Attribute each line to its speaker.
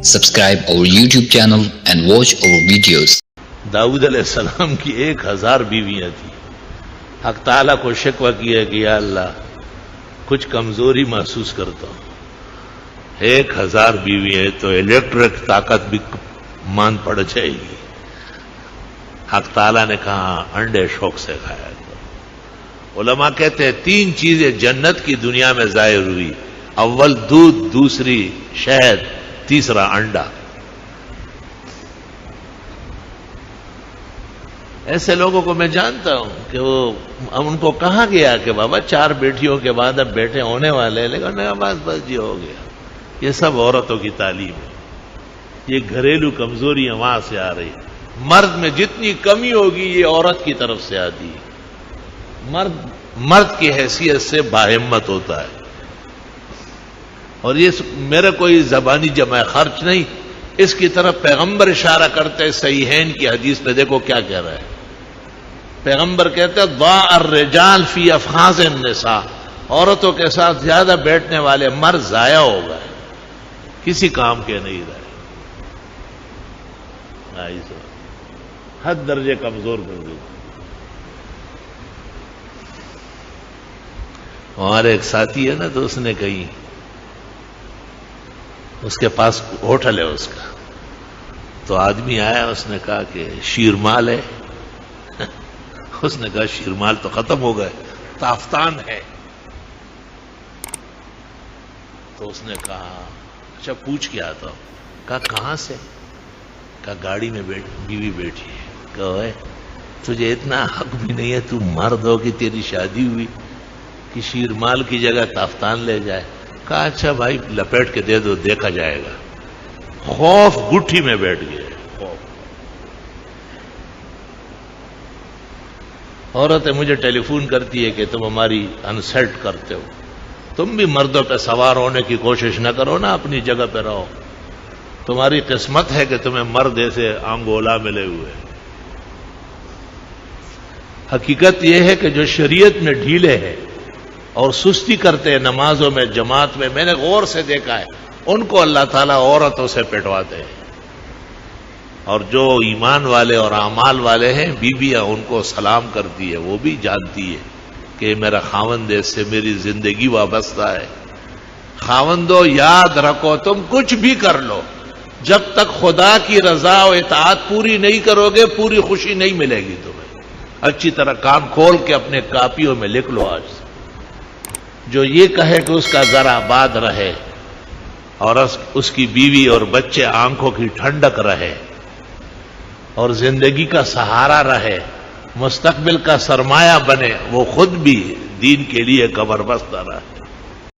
Speaker 1: Subscribe our YouTube channel and watch our videos.
Speaker 2: داؤد علیہ السلام کی 1000 بیویاں تھیں. حق تعالیٰ کو شکوہ کیا کہ یا اللہ کچھ کمزوری محسوس کرتا ہوں. 1000 بیوی ہے تو الیکٹرک طاقت بھی مان پڑ جائے گی. حق تعالیٰ نے کہا انڈے شوق سے کھایا کرو. علماء کہتے ہیں 3 چیزیں جنت کی دنیا میں ظاہر ہوئی. اول دودھ، دوسری شہد، تیسرا انڈا. ایسے لوگوں کو میں جانتا ہوں کہ وہ ان کو کہا گیا کہ بابا 4 بیٹیوں کے بعد اب بیٹے ہونے والے ہیں، لیکن بس جی ہو گیا. یہ سب عورتوں کی تعلیم ہے. یہ گھریلو کمزوریاں وہاں سے آ رہی. مرد میں جتنی کمی ہوگی یہ عورت کی طرف سے آتی ہے. مرد کی حیثیت سے باہمت ہوتا ہے. اور یہ میرا کوئی زبانی جمع خرچ نہیں، اس کی طرف پیغمبر اشارہ کرتے ہیں. صحیحین کی حدیث میں دیکھو کیا کہہ رہا ہے. پیغمبر کہتے ہیں ضاع الرجال فی افخاذ النساء، عورتوں کے ساتھ زیادہ بیٹھنے والے مرد ضائع ہو گئے، کسی کام کے نہیں رہے. حد درجے کمزور کر دی. ہمارے ایک ساتھی ہے نا، تو اس نے کہی اس کے پاس ہوٹل ہے اس کا، تو آدمی آیا، اس نے کہا کہ شیرمال ہے. اس نے کہا شیرمال تو ختم ہو گئے، تافتان ہے. تو اس نے کہا اچھا پوچھ کے آتا ہوں. کہا کہاں سے؟ کہا گاڑی میں بیوی بیٹھی ہے. کہا تجھے اتنا حق بھی نہیں ہے، تو مرد ہو کہ تیری شادی ہوئی کہ شیرمال کی جگہ تافتان لے جائے. کہا اچھا بھائی لپیٹ کے دے دو، دیکھا جائے گا. خوف گٹھی میں بیٹھ گئے. عورتیں مجھے ٹیلی فون کرتی ہے کہ تم ہماری انسلٹ کرتے ہو. تم بھی مردوں پہ سوار ہونے کی کوشش نہ کرو نا، اپنی جگہ پہ رہو. تمہاری قسمت ہے کہ تمہیں مرد ایسے آنگولا ملے ہوئے. حقیقت یہ ہے کہ جو شریعت میں ڈھیلے ہیں اور سستی کرتے ہیں نمازوں میں، جماعت میں، میں نے غور سے دیکھا ہے، ان کو اللہ تعالیٰ عورتوں سے پٹواتے ہیں. اور جو ایمان والے اور اعمال والے ہیں، بیویاں ان کو سلام کرتی ہے. وہ بھی جانتی ہے کہ میرا خاوند اس سے میری زندگی وابستہ ہے. خاوندو یاد رکھو تم کچھ بھی کر لو، جب تک خدا کی رضا و اطاعت پوری نہیں کرو گے پوری خوشی نہیں ملے گی تمہیں. اچھی طرح کان کھول کے اپنے کاپیوں میں لکھ لو آج سے. جو یہ کہے کہ اس کا گھر آباد رہے اور اس کی بیوی اور بچے آنکھوں کی ٹھنڈک رہے اور زندگی کا سہارا رہے، مستقبل کا سرمایہ بنے، وہ خود بھی دین کے لیے کمر بستہ رہے.